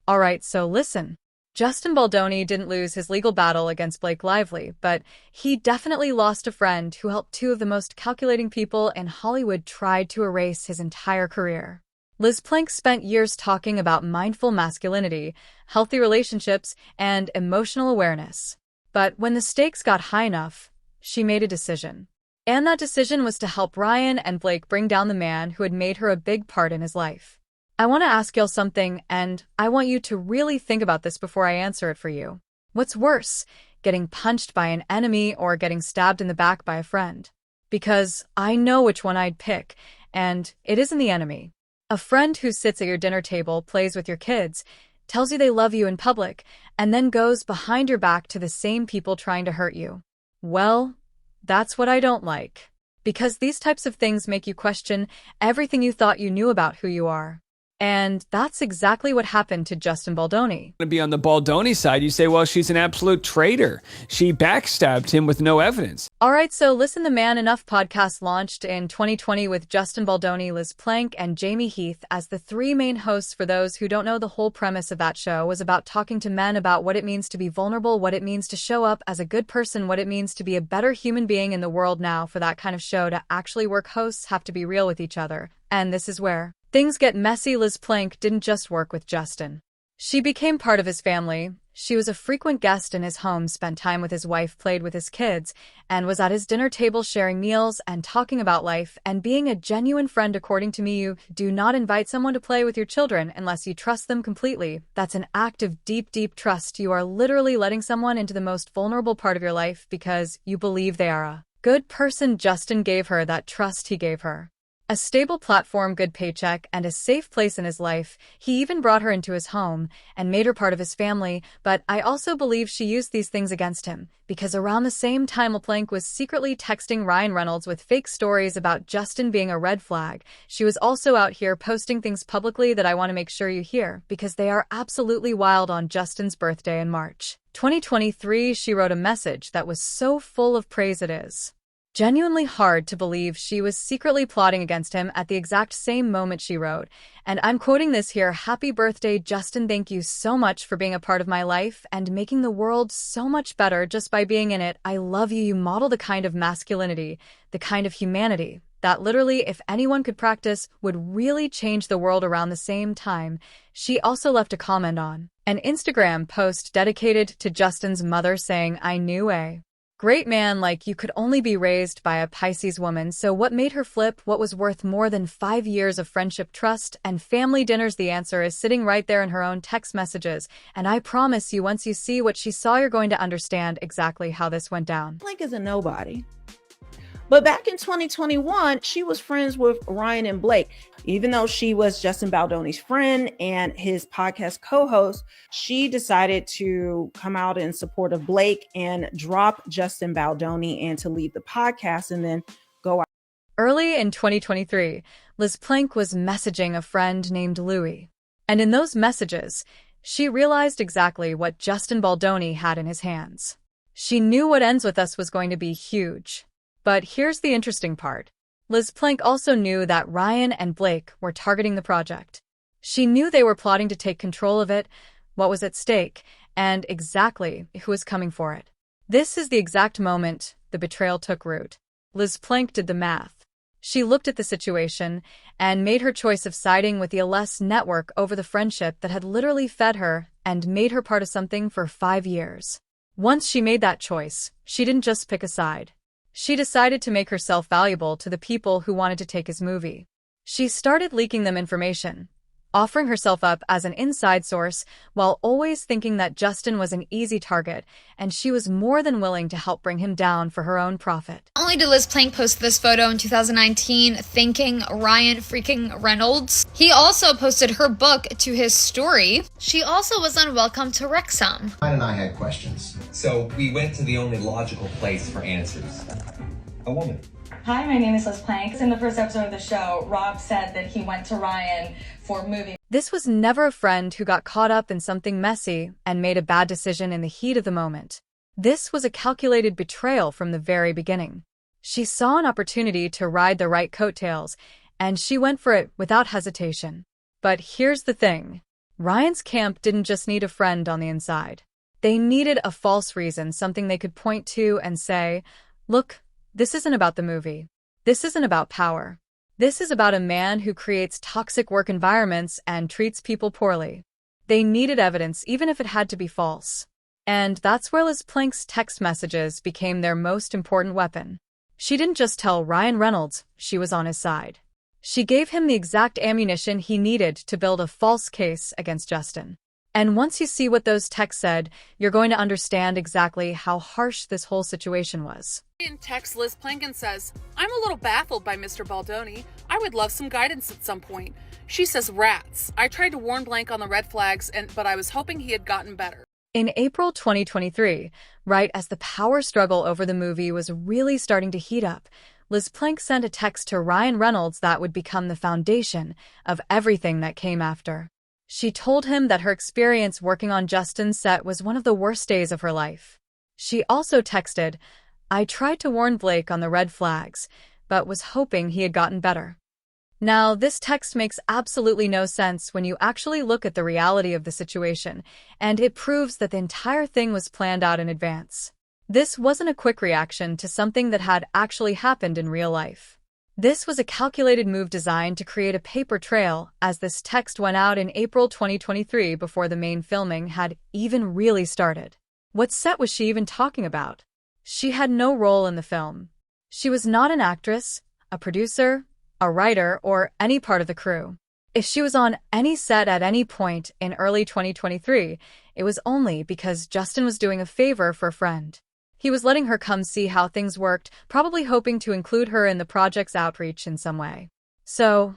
Alright, so listen. Justin Baldoni didn't lose his legal battle against Blake Lively, but he definitely lost a friend who helped two of the most calculating people in Hollywood try to erase his entire career. Liz Plank spent years talking about mindful masculinity, healthy relationships, and emotional awareness. But when the stakes got high enough, she made a decision. And that decision was to help Ryan and Blake bring down the man who had made her a big part in his life. I want to ask y'all something, and I want you to really think about this before I answer it for you. What's worse, getting punched by an enemy or getting stabbed in the back by a friend? Because I know which one I'd pick, and it isn't the enemy. A friend who sits at your dinner table, plays with your kids, tells you they love you in public, and then goes behind your back to the same people trying to hurt you. Well, that's what I don't like. Because these types of things make you question everything you thought you knew about who you are. And that's exactly what happened to Justin Baldoni. To be on the Baldoni side, you say, well, she's an absolute traitor. She backstabbed him with no evidence. All right, so Listen the Man Enough podcast launched in 2020 with Justin Baldoni, Liz Plank, and Jamie Heath as the three main hosts. For those who don't know, the whole premise of that show was about talking to men about what it means to be vulnerable, what it means to show up as a good person, what it means to be a better human being in the world. Now, for that kind of show to actually work, hosts have to be real with each other. And this is where things get messy. Liz Plank didn't just work with Justin. She became part of his family. She was a frequent guest in his home, spent time with his wife, played with his kids, and was at his dinner table sharing meals and talking about life and being a genuine friend. According to me, you do not invite someone to play with your children unless you trust them completely. That's an act of deep, deep trust. You are literally letting someone into the most vulnerable part of your life because you believe they are a good person. Justin gave her that trust. He gave her a stable platform, good paycheck, and a safe place in his life. He even brought her into his home and made her part of his family. But I also believe she used these things against him, because around the same time Plank was secretly texting Ryan Reynolds with fake stories about Justin being a red flag. She was also out here posting things publicly that I want to make sure you hear, because they are absolutely wild. On Justin's birthday in March 2023, she wrote a message that was so full of praise it is genuinely hard to believe she was secretly plotting against him at the exact same moment. She wrote, and I'm quoting this here, "Happy birthday, Justin. Thank you so much for being a part of my life and making the world so much better just by being in it. I love you. You model the kind of masculinity, the kind of humanity that literally, if anyone could practice, would really change the world." Around the same time, she also left a comment on an Instagram post dedicated to Justin's mother saying, "I knew a great man like you could only be raised by a Pisces woman." So what made her flip? What was worth more than 5 years of friendship, trust, and family dinners? The answer is sitting right there in her own text messages. And I promise you, once you see what she saw, you're going to understand exactly how this went down. Blake is a nobody. But back in 2021, she was friends with Ryan and Blake. Even though she was Justin Baldoni's friend and his podcast co-host, she decided to come out in support of Blake and drop Justin Baldoni and to leave the podcast and then go out. Early in 2023, Liz Plank was messaging a friend named Louie. And in those messages, she realized exactly what Justin Baldoni had in his hands. She knew what ends with us was going to be huge. But here's the interesting part. Liz Plank also knew that Ryan and Blake were targeting the project. She knew they were plotting to take control of it, what was at stake, and exactly who was coming for it. This is the exact moment the betrayal took root. Liz Plank did the math. She looked at the situation and made her choice of siding with the LS network over the friendship that had literally fed her and made her part of something for 5 years. Once she made that choice, she didn't just pick a side. She decided to make herself valuable to the people who wanted to take his movie. She started leaking them information, offering herself up as an inside source while always thinking that Justin was an easy target, and she was more than willing to help bring him down for her own profit. Not only did Liz Plank post this photo in 2019 thanking Ryan freaking Reynolds, he also posted her book to his story. She also was unwelcome to Wrexham. Ryan and I had questions. So we went to the only logical place for answers. A woman. Hi, my name is Liz Plank. In the first episode of the show, Rob said that he went to Ryan for a movie. This was never a friend who got caught up in something messy and made a bad decision in the heat of the moment. This was a calculated betrayal from the very beginning. She saw an opportunity to ride the right coattails, and she went for it without hesitation. But here's the thing. Ryan's camp didn't just need a friend on the inside. They needed a false reason, something they could point to and say, look, this isn't about the movie. This isn't about power. This is about a man who creates toxic work environments and treats people poorly. They needed evidence, even if it had to be false. And that's where Liz Plank's text messages became their most important weapon. She didn't just tell Ryan Reynolds she was on his side. She gave him the exact ammunition he needed to build a false case against Justin. And once you see what those texts said, you're going to understand exactly how harsh this whole situation was. In text, Liz Plankin says, I'm a little baffled by Mr. Baldoni. I would love some guidance at some point. She says, rats. I tried to warn Blank on the red flags, but I was hoping he had gotten better. In April 2023, right as the power struggle over the movie was really starting to heat up, Liz Plank sent a text to Ryan Reynolds that would become the foundation of everything that came after. She told him that her experience working on Justin's set was one of the worst days of her life. She also texted, I tried to warn Blake on the red flags, but was hoping he had gotten better. Now, this text makes absolutely no sense when you actually look at the reality of the situation, and it proves that the entire thing was planned out in advance. This wasn't a quick reaction to something that had actually happened in real life. This was a calculated move designed to create a paper trail, as this text went out in April 2023 before the main filming had even really started. What set was she even talking about? She had no role in the film. She was not an actress, a producer, a writer, or any part of the crew. If she was on any set at any point in early 2023, it was only because Justin was doing a favor for a friend. He was letting her come see how things worked, probably hoping to include her in the project's outreach in some way. So,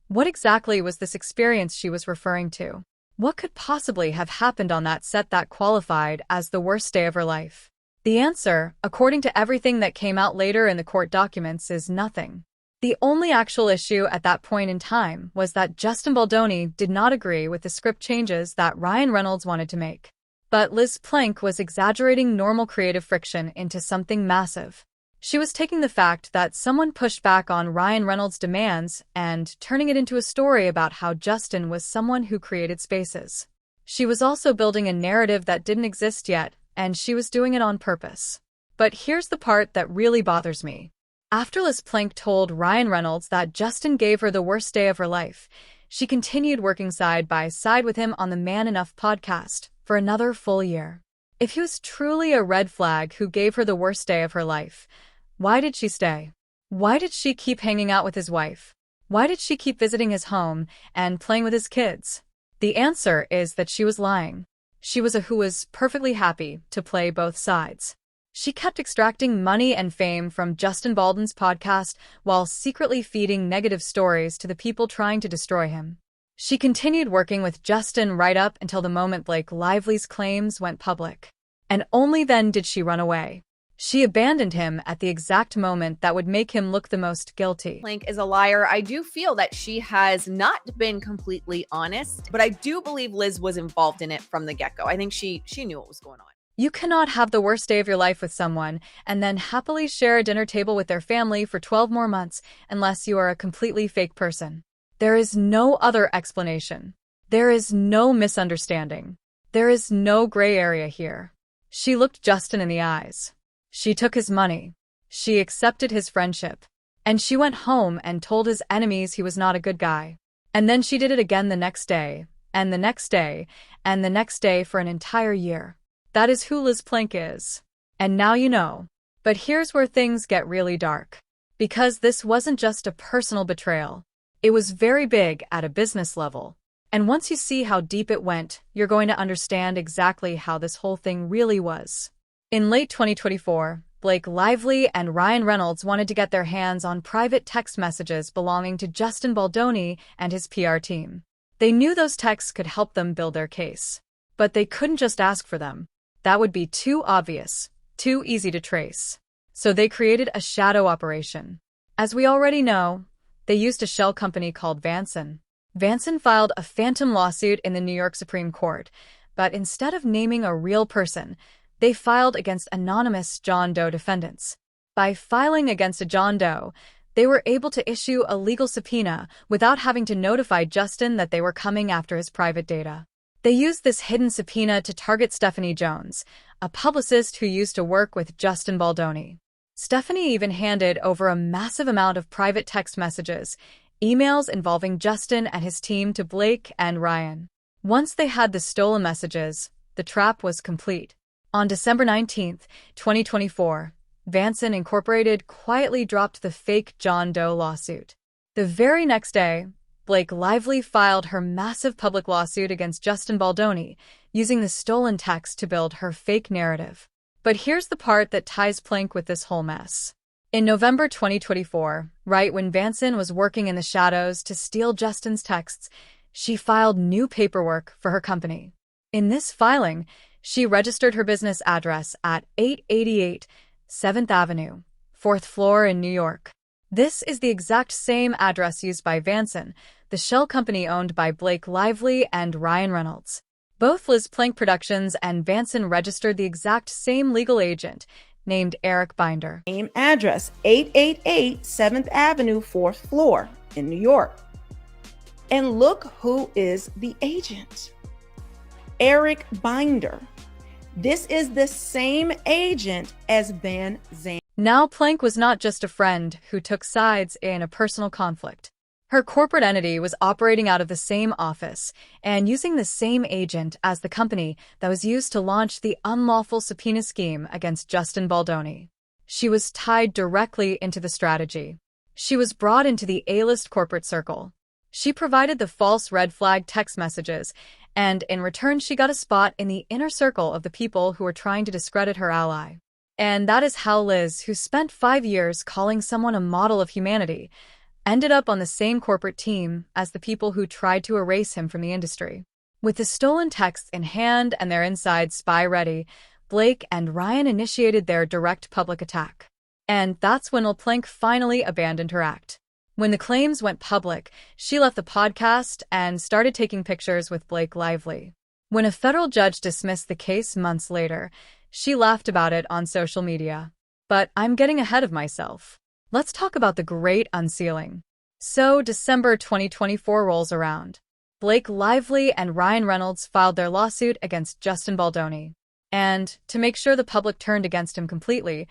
what exactly was this experience she was referring to? What could possibly have happened on that set that qualified as the worst day of her life? The answer, according to everything that came out later in the court documents, is nothing. The only actual issue at that point in time was that Justin Baldoni did not agree with the script changes that Ryan Reynolds wanted to make. But Liz Plank was exaggerating normal creative friction into something massive. She was taking the fact that someone pushed back on Ryan Reynolds' demands and turning it into a story about how Justin was someone who created spaces. She was also building a narrative that didn't exist yet, and she was doing it on purpose. But here's the part that really bothers me. After Liz Plank told Ryan Reynolds that Justin gave her the worst day of her life, she continued working side by side with him on the Man Enough podcast for another full year. If he was truly a red flag who gave her the worst day of her life, why did she stay? Why did she keep hanging out with his wife? Why did she keep visiting his home and playing with his kids? The answer is that she was lying. She was who was perfectly happy to play both sides. She kept extracting money and fame from Justin Baldwin's podcast while secretly feeding negative stories to the people trying to destroy him. She continued working with Justin right up until the moment Blake Lively's claims went public. And only then did she run away. She abandoned him at the exact moment that would make him look the most guilty. Plank is a liar. I do feel that she has not been completely honest, but I do believe Liz was involved in it from the get-go. I think she knew what was going on. You cannot have the worst day of your life with someone and then happily share a dinner table with their family for 12 more months unless you are a completely fake person. There is no other explanation. There is no misunderstanding. There is no gray area here. She looked Justin in the eyes. She took his money. She accepted his friendship. And she went home and told his enemies he was not a good guy. And then she did it again the next day, and the next day, and the next day for an entire year. That is who Liz Plank is. And now you know. But here's where things get really dark. Because this wasn't just a personal betrayal. It was very big at a business level. And once you see how deep it went, you're going to understand exactly how this whole thing really was. In late 2024, Blake Lively and Ryan Reynolds wanted to get their hands on private text messages belonging to Justin Baldoni and his PR team. They knew those texts could help them build their case. But they couldn't just ask for them. That would be too obvious, too easy to trace. So they created a shadow operation. As we already know, they used a shell company called Vanson. Vanson filed a phantom lawsuit in the New York Supreme Court, but instead of naming a real person, they filed against anonymous John Doe defendants. By filing against a John Doe, they were able to issue a legal subpoena without having to notify Justin that they were coming after his private data. They used this hidden subpoena to target Stephanie Jones, a publicist who used to work with Justin Baldoni. Stephanie even handed over a massive amount of private text messages, emails involving Justin and his team to Blake and Ryan. Once they had the stolen messages, the trap was complete. On December 19, 2024, Vanson Incorporated quietly dropped the fake John Doe lawsuit. The very next day, Blake Lively filed her massive public lawsuit against Justin Baldoni, using the stolen text to build her fake narrative. But here's the part that ties Plank with this whole mess. In November 2024, right when Vanson was working in the shadows to steal Justin's texts, she filed new paperwork for her company. In this filing, she registered her business address at 888 7th Avenue, 4th floor in New York. This is the exact same address used by Vanson, the shell company owned by Blake Lively and Ryan Reynolds. Both Liz Plank Productions and Vanson registered the exact same legal agent, named Eric Binder. Same address, 888 7th Avenue, 4th floor in New York. And look who is the agent. Eric Binder. This is the same agent as Van Zandt. Now Plank was not just a friend who took sides in a personal conflict. Her corporate entity was operating out of the same office and using the same agent as the company that was used to launch the unlawful subpoena scheme against Justin Baldoni. She was tied directly into the strategy. She was brought into the A-list corporate circle. She provided the false red flag text messages, and in return she got a spot in the inner circle of the people who were trying to discredit her ally. And that is how Liz, who spent 5 years calling someone a model of humanity, ended up on the same corporate team as the people who tried to erase him from the industry. With the stolen texts in hand and their inside spy ready, Blake and Ryan initiated their direct public attack. And that's when Plank finally abandoned her act. When the claims went public, she left the podcast and started taking pictures with Blake Lively. When a federal judge dismissed the case months later, she laughed about it on social media. But I'm getting ahead of myself. Let's talk about the great unsealing. So December 2024 rolls around. Blake Lively and Ryan Reynolds filed their lawsuit against Justin Baldoni. And to make sure the public turned against him completely,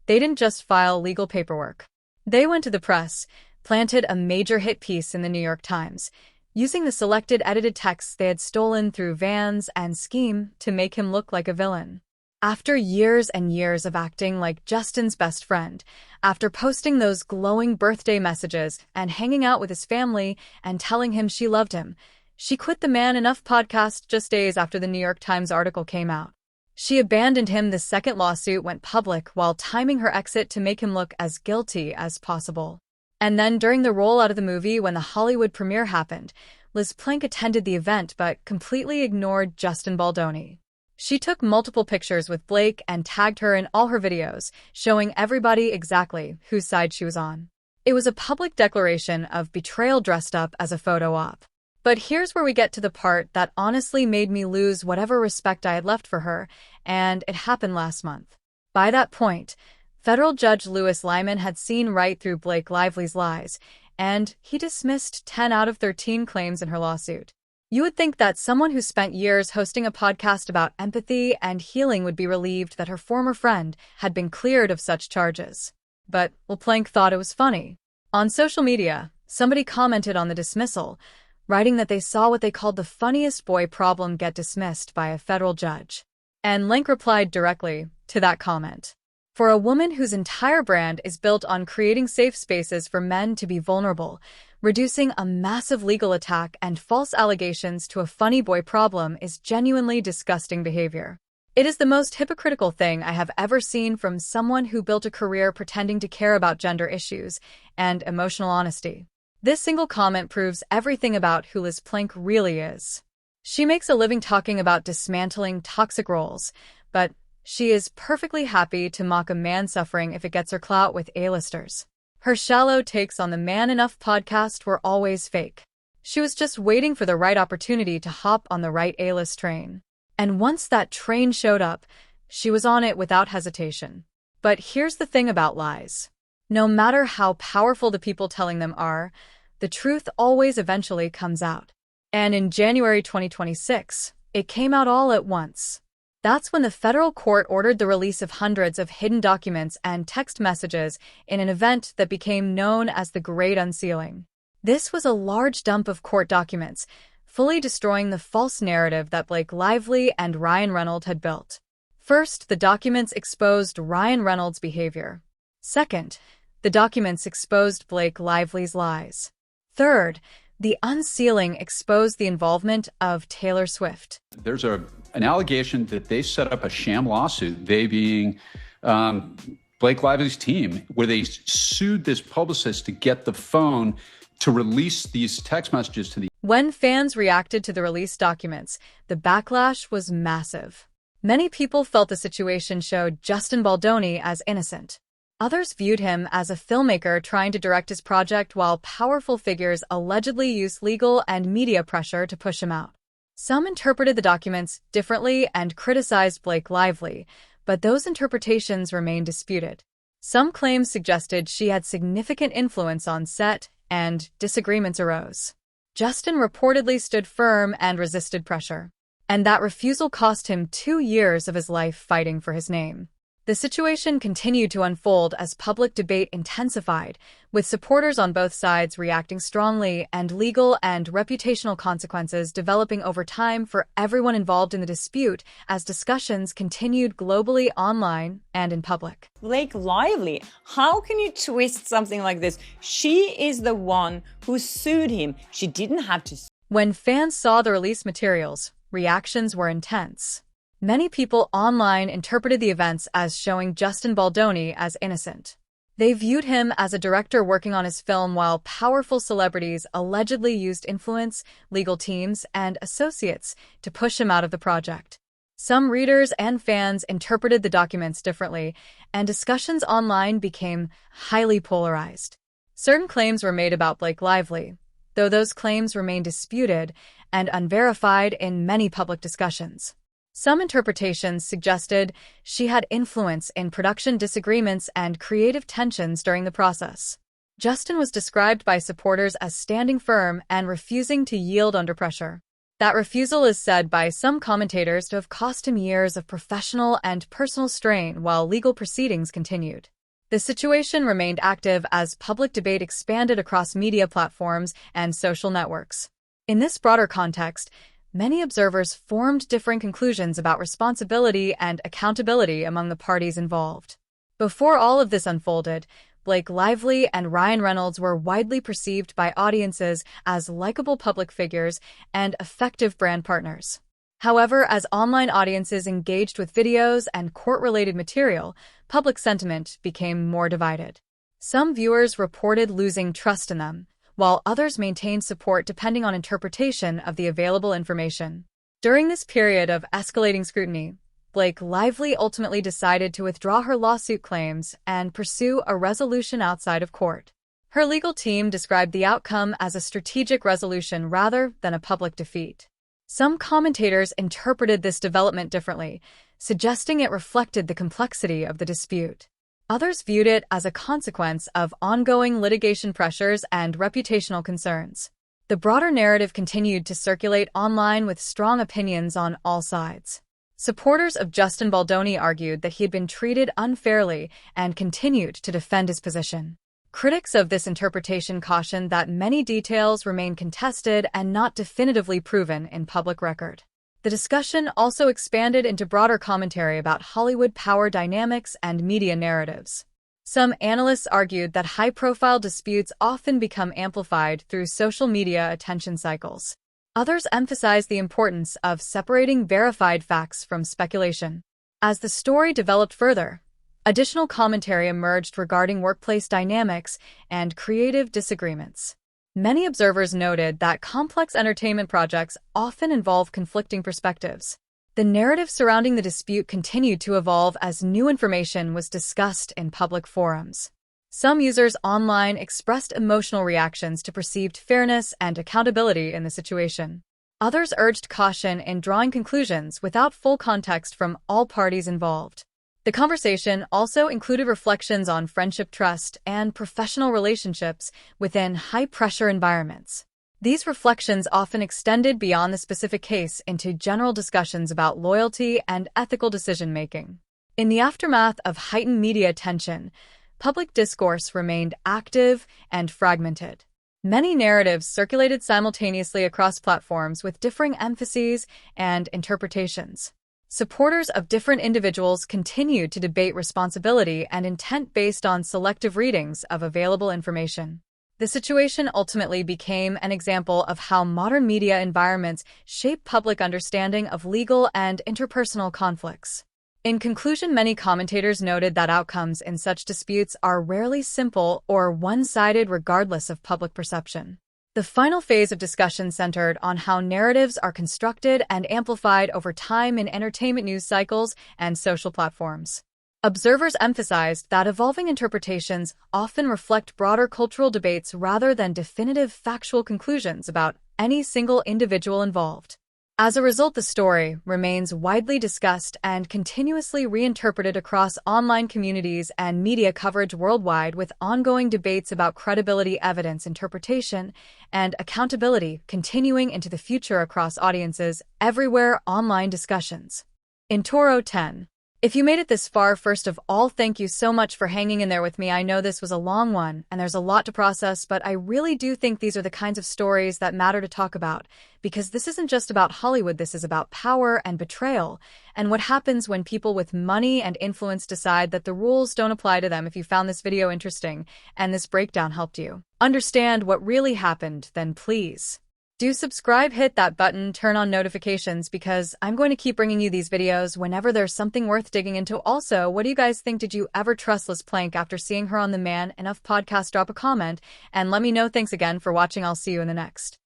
they didn't just file legal paperwork. They went to the press, planted a major hit piece in the New York Times, using the selected edited texts they had stolen through Vans and Scheme to make him look like a villain. After years and years of acting like Justin's best friend, after posting those glowing birthday messages and hanging out with his family and telling him she loved him, she quit the Man Enough podcast just days after the New York Times article came out. She abandoned him the second lawsuit went public while timing her exit to make him look as guilty as possible. And then during the rollout of the movie when the Hollywood premiere happened, Liz Plank attended the event but completely ignored Justin Baldoni. She took multiple pictures with Blake and tagged her in all her videos, showing everybody exactly whose side she was on. It was a public declaration of betrayal dressed up as a photo op. But here's where we get to the part that honestly made me lose whatever respect I had left for her, and it happened last month. By that point, federal judge Louis Lyman had seen right through Blake Lively's lies, and he dismissed 10 out of 13 claims in her lawsuit. You would think that someone who spent years hosting a podcast about empathy and healing would be relieved that her former friend had been cleared of such charges. But Plank thought it was funny. On social media, somebody commented on the dismissal, writing that they saw what they called the funniest boy problem get dismissed by a federal judge. And Link replied directly to that comment. For a woman whose entire brand is built on creating safe spaces for men to be vulnerable, reducing a massive legal attack and false allegations to a funny boy problem is genuinely disgusting behavior. It is the most hypocritical thing I have ever seen from someone who built a career pretending to care about gender issues and emotional honesty. This single comment proves everything about who Liz Plank really is. She makes a living talking about dismantling toxic roles, but she is perfectly happy to mock a man suffering if it gets her clout with A-listers. Her shallow takes on the Man Enough podcast were always fake. She was just waiting for the right opportunity to hop on the right A-list train. And once that train showed up, she was on it without hesitation. But here's the thing about lies. No matter how powerful the people telling them are, the truth always eventually comes out. And in January 2026, It came out all at once. That's when the federal court ordered the release of hundreds of hidden documents and text messages in an event that became known as the Great Unsealing. This was a large dump of court documents, fully destroying the false narrative that Blake Lively and Ryan Reynolds had built. First, the documents exposed Ryan Reynolds' behavior. Second, the documents exposed Blake Lively's lies. Third, the unsealing exposed the involvement of Taylor Swift. There's an allegation that they set up a sham lawsuit, they being Blake Lively's team, where they sued this publicist to get the phone to release these text messages to the... When fans reacted to the released documents, the backlash was massive. Many people felt the situation showed Justin Baldoni as innocent. Others viewed him as a filmmaker trying to direct his project, while powerful figures allegedly used legal and media pressure to push him out. Some interpreted the documents differently and criticized Blake Lively, but those interpretations remain disputed. Some claims suggested she had significant influence on set, and disagreements arose. Justin reportedly stood firm and resisted pressure, and that refusal cost him 2 years of his life fighting for his name. The situation continued to unfold as public debate intensified, with supporters on both sides reacting strongly and legal and reputational consequences developing over time for everyone involved in the dispute as discussions continued globally, online, and in public. Blake Lively, how can you twist something like this? She is the one who sued him. She didn't have to. When fans saw the released materials, reactions were intense. Many people online interpreted the events as showing Justin Baldoni as innocent. They viewed him as a director working on his film, while powerful celebrities allegedly used influence, legal teams, and associates to push him out of the project. Some readers and fans interpreted the documents differently, and discussions online became highly polarized. Certain claims were made about Blake Lively, though those claims remain disputed and unverified in many public discussions. Some interpretations suggested she had influence in production disagreements and creative tensions during the process. Justin was described by supporters as standing firm and refusing to yield under pressure. That refusal is said by some commentators to have cost him years of professional and personal strain while legal proceedings continued. The situation remained active as public debate expanded across media platforms and social networks. In this broader context, many observers formed differing conclusions about responsibility and accountability among the parties involved. Before all of this unfolded, Blake Lively and Ryan Reynolds were widely perceived by audiences as likable public figures and effective brand partners. However, as online audiences engaged with videos and court-related material, public sentiment became more divided. Some viewers reported losing trust in them, while others maintained support depending on interpretation of the available information. During this period of escalating scrutiny, Blake Lively ultimately decided to withdraw her lawsuit claims and pursue a resolution outside of court. Her legal team described the outcome as a strategic resolution rather than a public defeat. Some commentators interpreted this development differently, suggesting it reflected the complexity of the dispute. Others viewed it as a consequence of ongoing litigation pressures and reputational concerns. The broader narrative continued to circulate online with strong opinions on all sides. Supporters of Justin Baldoni argued that he had been treated unfairly and continued to defend his position. Critics of this interpretation cautioned that many details remain contested and not definitively proven in public record. The discussion also expanded into broader commentary about Hollywood power dynamics and media narratives. Some analysts argued that high-profile disputes often become amplified through social media attention cycles. Others emphasized the importance of separating verified facts from speculation. As the story developed further, additional commentary emerged regarding workplace dynamics and creative disagreements. Many observers noted that complex entertainment projects often involve conflicting perspectives. The narrative surrounding the dispute continued to evolve as new information was discussed in public forums. Some users online expressed emotional reactions to perceived fairness and accountability in the situation. Others urged caution in drawing conclusions without full context from all parties involved. The conversation also included reflections on friendship, trust, and professional relationships within high-pressure environments. These reflections often extended beyond the specific case into general discussions about loyalty and ethical decision-making. In the aftermath of heightened media attention, public discourse remained active and fragmented. Many narratives circulated simultaneously across platforms with differing emphases and interpretations. Supporters of different individuals continued to debate responsibility and intent based on selective readings of available information. The situation ultimately became an example of how modern media environments shape public understanding of legal and interpersonal conflicts. In conclusion, many commentators noted that outcomes in such disputes are rarely simple or one-sided regardless of public perception. The final phase of discussion centered on how narratives are constructed and amplified over time in entertainment news cycles and social platforms. Observers emphasized that evolving interpretations often reflect broader cultural debates rather than definitive factual conclusions about any single individual involved. As a result, the story remains widely discussed and continuously reinterpreted across online communities and media coverage worldwide, with ongoing debates about credibility, evidence interpretation, and accountability continuing into the future across audiences everywhere. Online discussions. In Toro 10. If you made it this far, first of all, thank you so much for hanging in there with me. I know this was a long one, and there's a lot to process, but I really do think these are the kinds of stories that matter to talk about, because this isn't just about Hollywood, this is about power and betrayal, and what happens when people with money and influence decide that the rules don't apply to them. If you found this video interesting, and this breakdown helped you understand what really happened, then please do subscribe, hit that button, turn on notifications, because I'm going to keep bringing you these videos whenever there's something worth digging into. Also, what do you guys think? Did you ever trust Liz Plank after seeing her on the Man Enough podcast? Drop a comment and let me know. Thanks again for watching. I'll see you in the next.